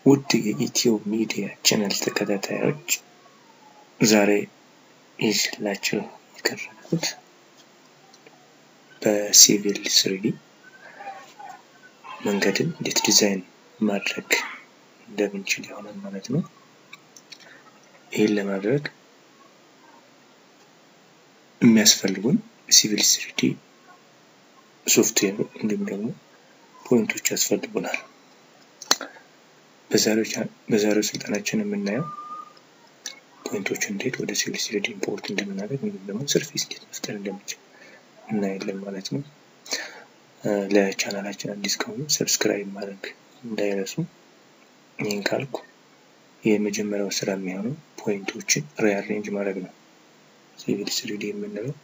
ውድ የኢትዮ ሚዲያ ቻናል ተከታታዮች ዛሬ ይዤላችሁ የቀረብኩት በሲቪል 3D መንገድን እንዴት ዲዛይን ማድረግ እንደምንችል ይሆናል ማለት ነው። ይሄን ለማድረግ የሚያስፈልጉን ሲቪል 3D ሶፍትዌር እንዲሁም ደግሞ ፖይንቶች ያስፈልጉናል። በዛሬው ስልጠናችን የምናየው ፖይንቶችን እንዴት ወደ ሲቪል 3D ኢምፖርት እንደምናደርግ እንዲሁም ደግሞ ሰርፌስ እንዴት መፍጠር እንደምንችል እናያለን ማለት ነው። ለቻናላችን አዲስ ከሆኑ ሰብስክራይብ ማድረግ እንዳይረሱ። ይሄን ካልኩ የመጀመሪያው ስራ የሚሆነው ፖይንቶችን ሪአሬንጅ ማድረግ ነው። ሲቪል 3D የምንለው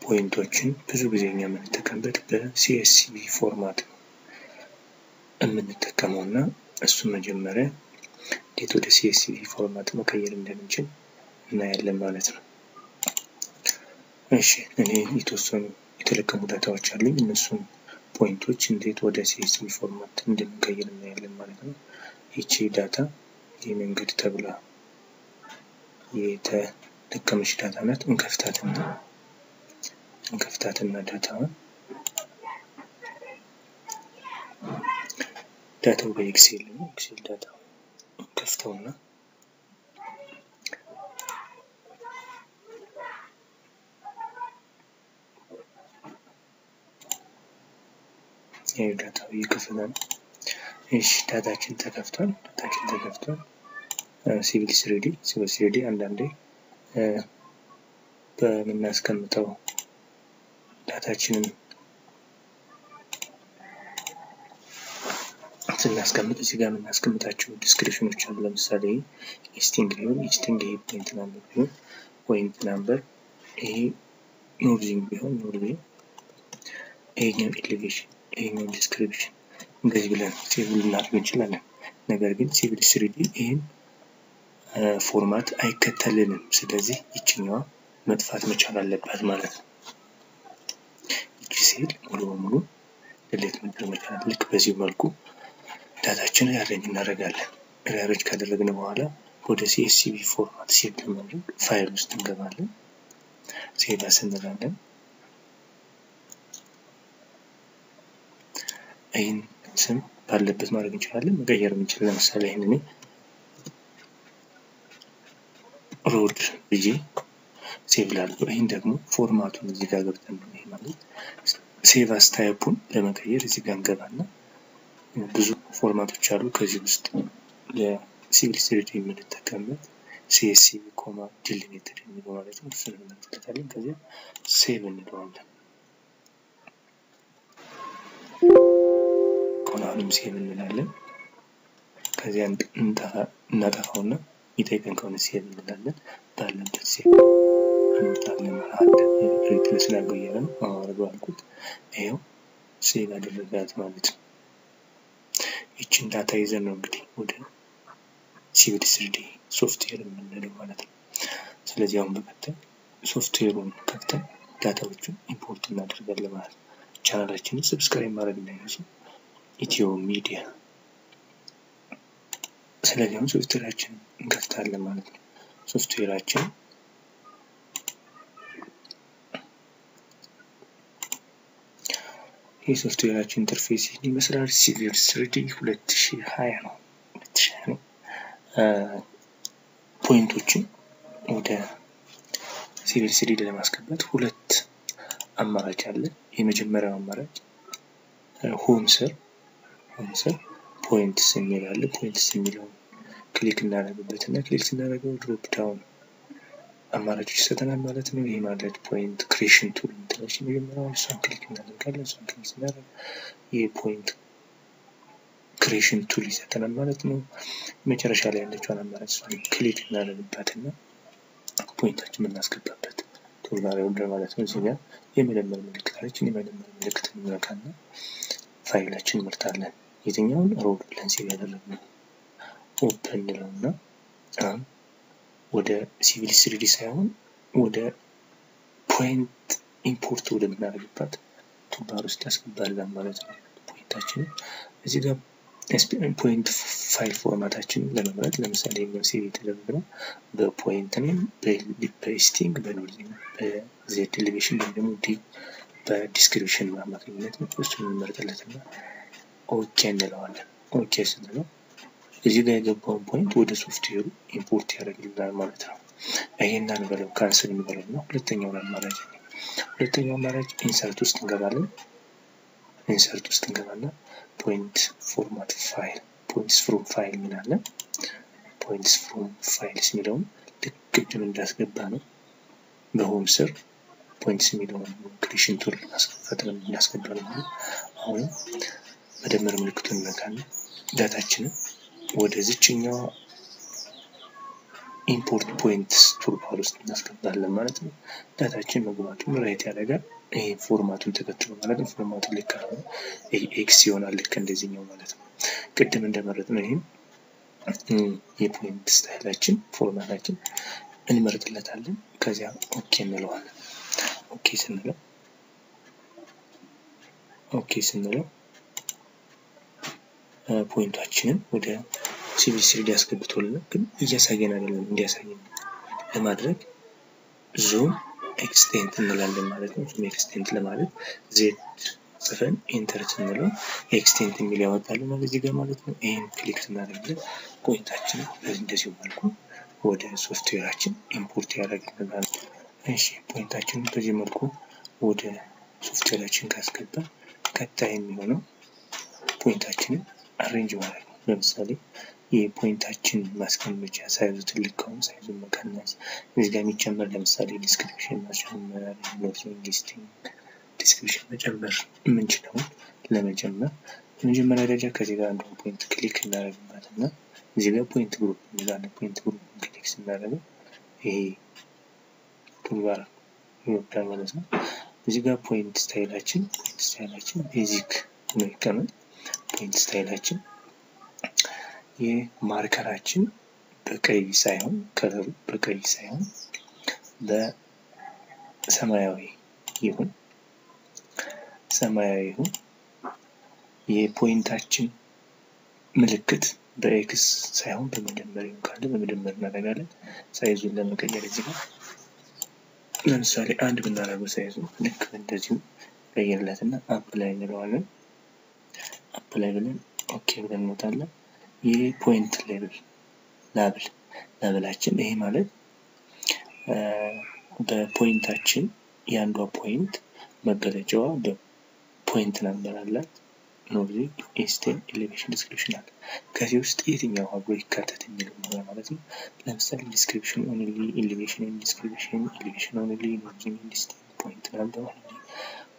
ፖይንቶችን ብዙ ጊዜ የምንጠቀምበት በሲኤስቪ ፎርማት ነው የምንጠቀመውና እሱ መጀመሪያ እንዴት ወደ ሲኤስቪ ፎርማት መቀየር እንደምንችል እናያለን ማለት ነው። እሺ እኔ የተወሰኑ የተለቀቁ ዳታዎች አሉኝ። እነሱን ፖይንቶች እንዴት ወደ ሲኤስቪ ፎርማት እንደምንቀይር እናያለን ማለት ነው። ይቺ ዳታ የመንገድ ተብላ የተለቀመች ዳታ ናት። እንከፍታትና ዳታው በኤክሴል ነው። ኤክሴል ዳታ ከፍተውና ይሄ ዳታው ይከፈላል። እሺ ዳታችን ተከፍቷል። ሲቪል 3D አንዳንዴ በመናስቀምጠው ዳታችንን ስናስቀምጥ እዚህ ጋር የምናስቀምጣቸው ዲስክሪፕሽኖች አሉ። ለምሳሌ ኢስቲንግ ፖይንት ናምበር ቢሆን ፖይንት ናምበር፣ ይሄ ኖርዚንግ ቢሆን ኖርዌይ፣ ይሄኛው ኤሌቬሽን፣ ይሄኛው ዲስክሪፕሽን እንደዚህ ብለን ሴቭ ልናደርግ እንችላለን። ነገር ግን ሲቪል 3D ይሄን ፎርማት አይከተልንም። ስለዚህ ይችኛዋ መጥፋት መቻል አለባት ማለት ነው። ይቺ ሴል ሙሉ በሙሉ ዲሊት መደረግ መቻል አለበት። ልክ በዚህ መልኩ ዳታችንን ሪአሬንጅ እናደርጋለን። ሪአሬንጅ ካደረግን በኋላ ወደ ሲኤስቪ ፎርማት ሴቭ ለማድረግ ፋይል ውስጥ እንገባለን። ሴቭ እንላለን። ይሄን ስም ባለበት ማድረግ እንችላለን፣ መቀየር እንችላለን። ለምሳሌ ይሄንን ሮድ ብዬ ሴቭ ላድርገው። ይሄን ደግሞ ፎርማቱን እዚህ ጋር ገብተን ነው። ይሄ ማለት ሴቭ አስ ታይፑን ለመቀየር እዚህ ጋር እንገባና ብዙ ፎርማቶች አሉ። ከዚህ ውስጥ ለሲቪል 3D የምንጠቀምበት CSV ኮማ ዲሊሚትድ የሚለው ማለት ነው። እሱን እንመርጥለታለን። ከዚያ ሴቭ እንለዋለን። ኮናንም ሴቭ እንላለን። ከዚያ እናጠፋውና ይጠይቀን ከሆነ ሴቭ እንላለን። ባለበት ሴቭ እንላለን ማለት ነው። ሪፕሌስ ላድርገው ነው አወርደው አልኩት። ይሄው ሴቭ አደረጋት ማለት ነው። ይቺን ዳታ ይዘን ነው እንግዲህ ወደ ሲቪል 3D ሶፍትዌር የምንለው ማለት ነው። ስለዚህ አሁን በቀጣይ ሶፍትዌሩን ከፍተን ዳታዎቹን ኢምፖርት እናደርጋለን ማለት ነው። ቻናላችንን ሰብስክራይብ ማድረግ እንዳይረሱ። ኢትዮ ሚዲያ። ስለዚህ አሁን ሶፍትዌራችንን እንከፍታለን ማለት ነው። ሶፍትዌራችን የሶፍትዌራችን ኢንተርፌስ ይመስላል። ሲቪል 3D 2020 ነው። ፖይንቶችን ወደ ሲቪል 3D ለማስገባት ሁለት አማራጭ አለ። የመጀመሪያው አማራጭ ሆም ስር ፖይንትስ የሚል አለ። ፖይንትስ የሚለው ክሊክ እናደርግበትና ክሊክ ስናደርገው ድሮፕ ዳውን አማራጮች ይሰጠናል ማለት ነው። ይሄ ማለት ፖይንት ክሬሽን ቱል እንትላሽ የሚጀምረው እሱን ክሊክ እናደርጋለን። እሱን ክሊክ ስናደርግ የፖይንት ክሬሽን ቱል ይሰጠናል ማለት ነው። መጨረሻ ላይ ያለችውን አማራጭ እሱን ክሊክ እናደርግበትና ፖይንታችን የምናስገባበት ቱል ባር ማለት ነው። እዚህ ጋር የመደመር ምልክት እንነካና ፋይላችን እንመርጣለን። የትኛውን ሮድ ብለን ሴቭ ያደረግነው ኦፕን እንለውና አሁን ወደ ሲቪል 3D ሳይሆን ወደ ፖይንት ኢምፖርት ወደምናደርግበት ቱልባር ውስጥ ያስገባልን ማለት ነው። ፖይንታችንን እዚህ ጋር ፖይንት ፋይል ፎርማታችን ለመምረጥ ለምሳሌ ሴቭ የተደረገው በፖይንት ኔም በስቲንግ በኖርዚንግ በዜድ ኤሌቬሽን ደግሞ ዲ በዲስክሪፕሽን አማካኝነት ነው እሱን እንመርጥለትና ኦኬ እንለዋለን። ኦኬ ስንለው እዚህ ጋር የገባውን ፖይንት ወደ ሶፍትዌሩ ኢምፖርት ያደርግልናል ማለት ነው። ይሄን አንበለው ካንሰል እንበለውና ሁለተኛው አማራጭ ኢንሰርት ውስጥ እንገባለን። ኢንሰርት ውስጥ እንገባና ፖይንት ፎርማት ፋይል ፖይንትስ ፍሮም ፋይል ምናለን ፖይንትስ ፍሮም ፋይልስ የሚለውን ቅድም እንዳስገባ ነው በሆም ስር ፖይንትስ የሚለውን ክሪኤሽን ቱል አስከፈተን እናስገባለን። አሁን መደመር ምልክቱን እንነካለን። ዳታችንን ወደ ዚህኛው ኢምፖርት ፖይንትስ ቱልባር ውስጥ እናስገባለን ማለት ነው። ዳታችን መግባቱን ራይት ያደርጋል። ይሄ ፎርማቱን ተከትሎ ማለት ነው። ፎርማቱን ልክ ነው። ይሄ ኤክስ ይሆናል ልክ እንደዚህኛው ማለት ነው። ቅድም እንደመረጥነው ይሄን የፖይንት ስታይላችን ፎርማታችን እንመርጥለታለን። ከዚያ ኦኬ እንለዋለን። ኦኬ ስንለው ፖይንታችንን ወደ ሲቪል ያስገብቶልና ግን እያሳየን አይደለም። እንዲያሳየን ለማድረግ ዙም ኤክስቴንት እንላለን ማለት ነው። ዙም ኤክስቴንት ለማለት ዜድ ጽፈን ኢንተር ስንለው ኤክስቴንት የሚል ያወጣልናል እዚህ ጋር ማለት ነው። ይሄን ክሊክ ስናደርግ ፖይንታችን እንደዚህ መልኩ ወደ ሶፍትዌራችን ኢምፖርት ያደርግልናል። እሺ ፖይንታችን በዚህ መልኩ ወደ ሶፍትዌራችን ካስገባ ቀጣይ የሚሆነው ፖይንታችንን አሬንጅ ማድረግ ነው። ለምሳሌ የፖይንታችን ማስቀመጫ ሳይዙ ትልቅ ከሆነ ሳይዙን መቀነስ፣ እዚህ ጋር የሚጨመር ለምሳሌ ዲስክሪፕሽን መጨመር፣ ኖርዚንግ ሊስቲንግ ዲስክሪፕሽን መጨመር የምንችለውን ለመጨመር በመጀመሪያ ደረጃ ከዚህ ጋር አንዱ ፖይንት ክሊክ እናደርግበትና እዚህ ጋር ፖይንት ግሩፕ እንላለን። ፖይንት ግሩፕ ክሊክ ስናደርግ ይሄ ቱልባር ይወጣል ማለት ነው። እዚህ ጋር ፖይንት ስታይላችን ቤዚክ ነው ይቀመጥ። ፖይንት ስታይላችን የማርከራችን በቀይ ሳይሆን ከለሩ በቀይ ሳይሆን በሰማያዊ ይሁን የፖይንታችን ምልክት በኤክስ ሳይሆን በመደመር ይሁን ካለ በመደመር እናደርጋለን። ሳይዙን ለመቀየር እዚህ ጋር ለምሳሌ አንድ ብናደርገው ሳይዙ ልክ እንደዚሁ ቀይርለትና አፕላይ እንለዋለን። አፕላይ ብለን ኦኬ ብለን እንወጣለን። ይሄ ፖይንት ላብላችን ይሄ ማለት በፖይንታችን ያንዷ ፖይንት መገለጫዋ በፖይንት ነምበር አላት። ኖርዚንግ ኢስቲንግ ኤሌቬሽን ዲስክሪፕሽን አለ። ከዚህ ውስጥ የትኛው አብሮ ይካተት የሚለው ነው ማለት ነው። ለምሳሌ ዲስክሪፕሽን ኦንሊ ኤሌቬሽን ኦንሊ ኖርዚንግ ኢስቲንግ ፖይንት ነምበር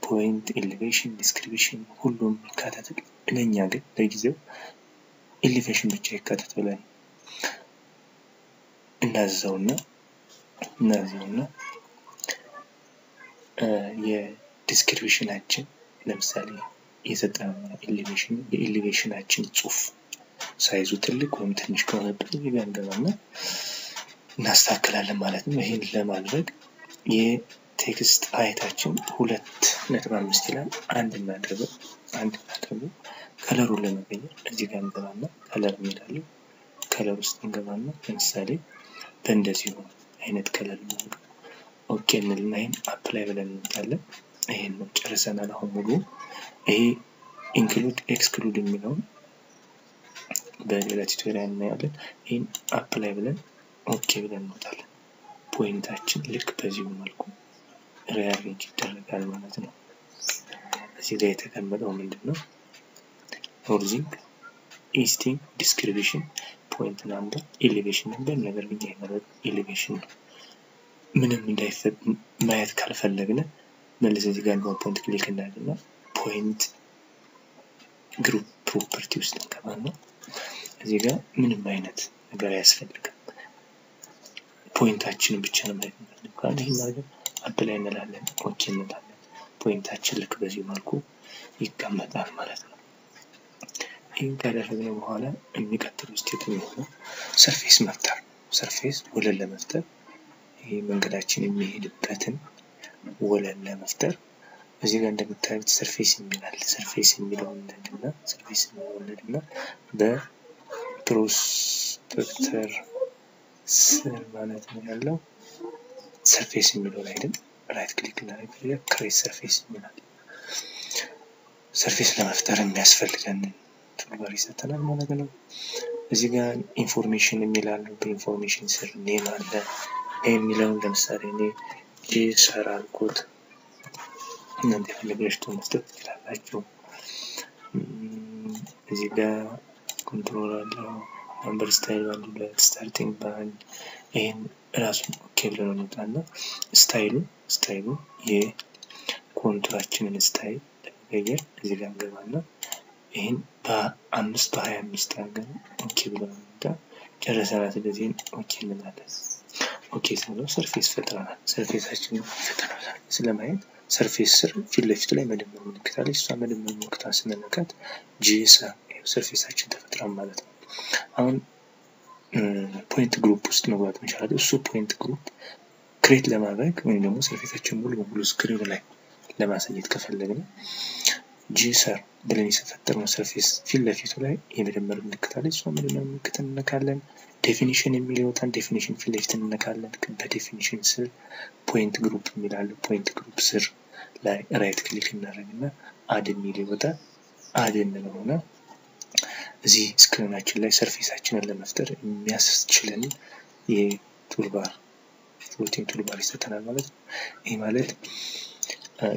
ፖይንት ኤሌቬሽን ዲስክሪፕሽን ሁሉም ይካተታል። ለኛ ግን ለጊዜው ኤሌቬሽን ብቻ ይካተት ብለን እናዘውና የዲስክሪፕሽናችን ለምሳሌ የሰጠነው የኤሌቬሽናችን ጽሁፍ ሳይዙ ትልቅ ወይም ትንሽ ከሆነበት ይገንደውና እናስተካክላለን ማለት ነው። ይሄን ለማድረግ የቴክስት አይታችን 2.5 ይላል አንድ እናድርገው ከለሩን ለመቀየር እዚህ ጋር እንገባና ከለር እንሄዳለን። ከለር ውስጥ እንገባና ለምሳሌ በእንደዚህ አይነት ከለር ነው። ኦኬ እንልና ይሄን አፕላይ ብለን እንጣለን። ይሄን ነው ጨርሰናል። አሁን ሙሉ ይሄ ኢንክሉድ ኤክስክሉድ የሚለው በሌላ ቱቶሪያል እናያለን። ይሄን አፕላይ ብለን ኦኬ ብለን እንወጣለን። ፖይንታችን ልክ በዚህ መልኩ ሪአሬንጅ ይደረጋል ማለት ነው። እዚህ ላይ የተቀመጠው ምንድነው? ኖርዚንግ ኢስቲንግ ዲስክሪፕሽን ፖይንት ነምበር ኤሌቬሽን ነምበር ነገር ግን ይሄ ኤሌቬሽን ነው። ምንም እንዳይፈጥ ማየት ካልፈለግን መልሰን እዚህ ጋር ፖይንት ክሊክ እናደርግና ፖይንት ግሩፕ ፕሮፐርቲ ውስጥ እንገባና እዚህ ጋር ምንም አይነት ነገር አያስፈልግም። ፖይንታችንን ብቻ ነው ማለት ነው። ካለ ይሄን ማለት አፕላይ እንላለን ኦኬ እንላለን። ፖይንታችን ልክ በዚህ መልኩ ይቀመጣል ማለት ነው። ይሄን ካደረግን በኋላ የሚቀጥለው ስቴፕ ነው ሰርፌስ መፍጠር። ሰርፌስ ወለል ለመፍጠር ይሄ መንገዳችን የሚሄድበትን ወለል ለመፍጠር እዚህ ጋር እንደምታዩት ሰርፌስ የሚላል ሰርፌስ የሚለው እንደና ሰርፌስ የሚወለድና በፕሮስፔክተር ስር ማለት ነው ያለው ሰርፌስ የሚለው ላይ አይደል ራይት ክሊክ እናደርጋለን ክሬት ሰርፌስ ይላል ሰርፌስ ለመፍጠር የሚያስፈልገን ቱልባር ይሰጠናል ማለት ነው እዚህ ጋር ኢንፎርሜሽን የሚላል በኢንፎርሜሽን ስር ኔም አለ የሚለው ለምሳሌ እኔ ይቻላል ኮድ እናንተ ፈልጋችሁ መስጠት ትችላላችሁ እዚህ ጋር ኮንትሮል አለ number style value starting band ይሄን ራሱ ኦኬ ብለን እንወጣና ስታይሉ የኮንትራክሽንን ስታይል ለመቀየር እዚህ ጋር እንገባና ይሄን በ5 በ25 አድርገን ኦኬ ብለን እንወጣ ጨረሰናል ስለዚህ ኦኬ እንላለን ኦኬ ስንለው ሰርፌስ ፈጥረናል ሰርፌሳችንን ፈጥረናል ስለማየት ሰርፌስ ስር ፊት ለፊት ላይ መደመር ምልክት አለች እሷ መደመር ምልክቷን ስንነካት ጂኤስ ሰርፌሳችን ተፈጥሯል ማለት ነው አሁን ፖይንት ግሩፕ ውስጥ መግባት እንችላለን እሱ ፖይንት ግሩፕ ክሬት ለማድረግ ወይም ደግሞ ሰርፌሳችን ሙሉ በሙሉ ስክሪን ላይ ለማሳየት ከፈለግን ጂኤስአር ብለን የፈጠርነው ሰርፌስ ፊት ለፊቱ ላይ የመደመር ምልክት አለች እሷ መደመር ምልክት እንነካለን ዴፊኒሽን የሚለውታን ዴፊኒሽን ፊት ለፊት እንነካለን በዴፊኒሽን ስር ፖይንት ግሩፕ የሚላል ፖይንት ግሩፕ ስር ላይ ራይት ክሊክ እናደርግና አድ የሚል ይወጣል አድ እንለውና እዚህ ስክሪናችን ላይ ሰርፌሳችንን ለመፍጠር የሚያስችለን የቱልባር ፍሎቲንግ ቱልባር ይሰጠናል ማለት ነው ይሄ ማለት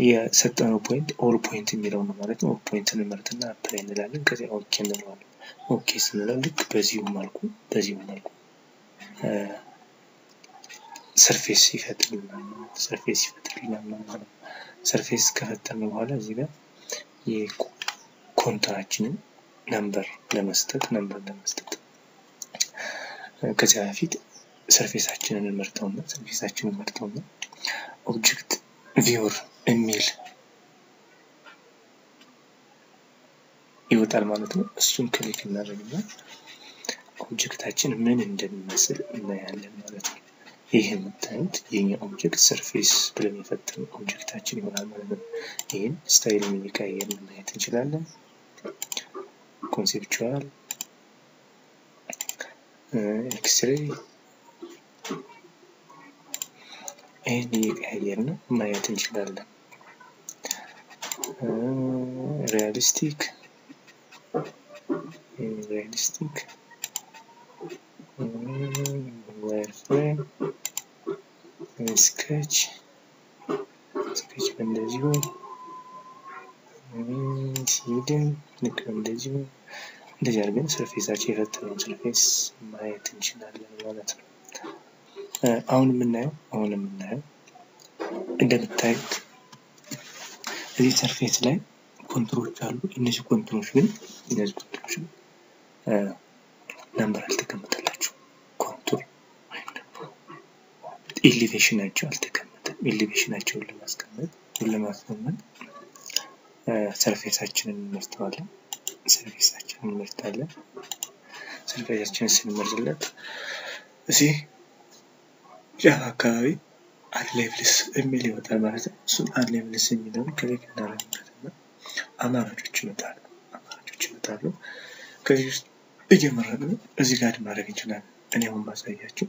የሰጠነው ፖይንት ኦል ፖይንት የሚለው ነው ማለት ነው ፖይንትን እንመርጥና አፕላይ እንላለን ከዚያ ኦኬ እንለዋለን ኦኬ ስንለው ልክ በዚሁ መልኩ ሰርፌስ ይፈጥርልናል ማለት ነው ሰርፌስ ከፈጠርን በኋላ እዚህ ጋር የኮንትራክሽንን ነምበር ለመስጠት ከዚያ በፊት ሰርፌሳችንን እንመርጠውና ኦብጀክት ቪውር የሚል ይወጣል ማለት ነው እሱን ክሊክ እናደርግና ኦብጀክታችን ምን እንደሚመስል እናያለን ማለት ነው ይሄ የምታዩት የኛ ኦብጀክት ሰርፌስ ብለን የፈጠረው ኦብጀክታችን ይሆናል ማለት ነው ይሄን ስታይሉን እየቀያየርን ማየት እንችላለን conceptual x-ray and እየቀያየርን ማየት እንችላለን realistic wireframe sketch እንደዚሁ ሲድን እንደዚህ አድርገን ሰርፌሳችን የፈጠረውን ሰርፌስ ማየት እንችላለን ማለት ነው አሁን የምናየው እንደምታዩት እዚህ ሰርፌስ ላይ ኮንትሮሎች አሉ እነዚህ ኮንትሮሎች ግን ነምበር አልተቀመጠላቸው ኮንትሮል ወይም ደግሞ ኤሊቬሽናቸው አልተቀመጠም ኤሊቬሽናቸውን ለማስቀመጥ ሰርፌሳችንን እንመርጣለን ሰርፌሳችንን ስንመርጥለት እዚህ ጫፍ አካባቢ አድ ሌቭልስ የሚል ይወጣል ማለት ነው እሱን አድ ሌቭልስ የሚለውን ክሊክ እናደርግበትና አማራጮች ይመጣሉ ከዚህ ውስጥ እየመረጥን እዚህ ጋር ማድረግ እንችላለን እኔ አሁን ማሳያችሁ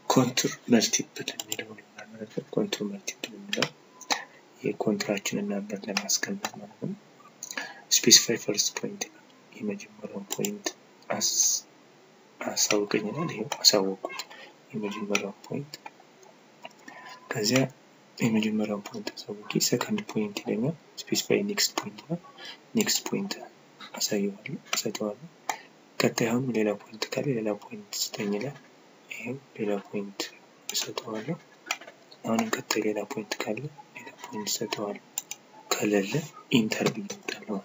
ኮንትር መልቲፕል የሚለውን ማለት ነው ኮንትር መልቲፕል የሚለው የኮንትራክሽንን ነምበር ለማስቀመጥ ማለት ነው ስፔሲፋይ ፈርስት ፖይንት የመጀመሪያው ፖይንት አሳውቀኛል ይሄው አሳወቁት የመጀመሪያው ፖይንት ከዚያ የመጀመሪያው ፖይንት አሳውቂ ሰከንድ ፖይንት ይለኛል ስፔሲፋይ ኔክስት ፖይንት አሳየዋለሁ ቀጣዩን ሌላ ፖይንት ካለ ሌላ ፖይንት ስተኝላል ይሄው ሌላ ፖይንት ሰጠዋለሁ አሁንም ቀጣይ ሌላ ፖይንት ካለ ሌላ ፖይንት ሰጠዋለሁ ከሌለ ኢንተር ብዬታለሁ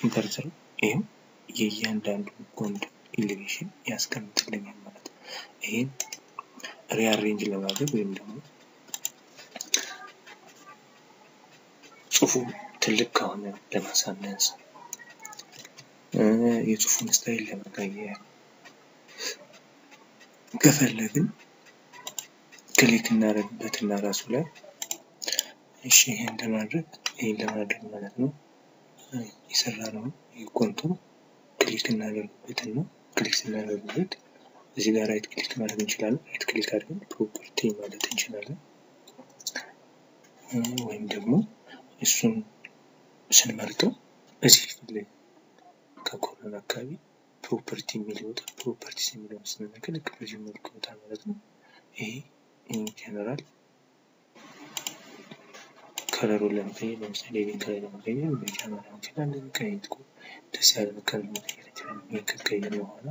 ኢንተር ስር ይሄው የእያንዳንዱ ኮንት ኤሊቬሽን ያስቀምጥልኛል ማለት ነው ይሄን ሪአሬንጅ ለማድረግ ወይም ደግሞ ጽሁፉ ትልቅ ከሆነ ለማሳነስ የጽሁፉን ስታይል ለመቀየር ከፈለግን ክሊክ እናደርግበትና ራሱ ላይ እሺ ይሄን ለማድረግ ማለት ነው የሰራነው የኮንቱር ክሊክ እናደርግበትና ክሊክ ስናደርግበት እዚህ ጋር ራይት ክሊክ ማድረግ እንችላለን። ራይት ክሊክ አድርገን ፕሮፐርቲ ማለት እንችላለን። ወይም ደግሞ እሱን ስንመርጠው እዚህ ፊት ላይ ከኮሎን አካባቢ ፕሮፐርቲ የሚል ይወጣል። ፕሮፐርቲስ የሚለውን ስንነካ ልክ በዚህ መልኩ ይወጣል ማለት ነው። ይሄ ጀነራል ከለሩን ለመቀየር ለምሳሌ ይሄን ከለር ለመቀየር በጃማራ እንችላለን። ከይትኩ ደስ ያለ ከለር መቀየር ይችላል። ይሄን ከቀየር በኋላ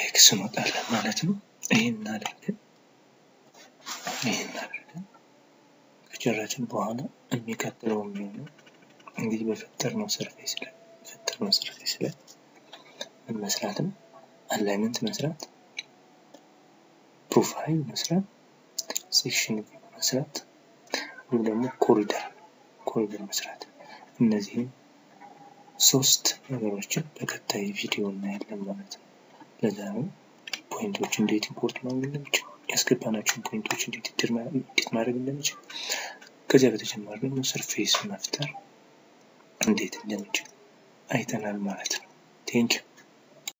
ኤክስ እንወጣለን ማለት ነው። ይሄን እናደርገን ከጨረስን በኋላ የሚከተለው የሚሆነው እንግዲህ በፈጠርነው ሰርፌስ ላይ ምን መስራት ነው? አላይመንት መስራት፣ ፕሮፋይል መስራት፣ ሴክሽን መስራት ወይም ደግሞ ኮሪደር መስራት። እነዚህ ሶስት ነገሮችን በቀጣይ ቪዲዮ እናያለን ማለት ነው። ለዛሬ ፖይንቶች እንዴት ኢምፖርት ማድረግ እንደምንችል ያስገባናቸውን ፖይንቶች እንዴት ማድረግ እንደምንችል ከዚያ በተጨማሪ ደግሞ ሰርፌስ መፍጠር እንዴት እንደምንችል አይተናል ማለት ነው። ቴንኪው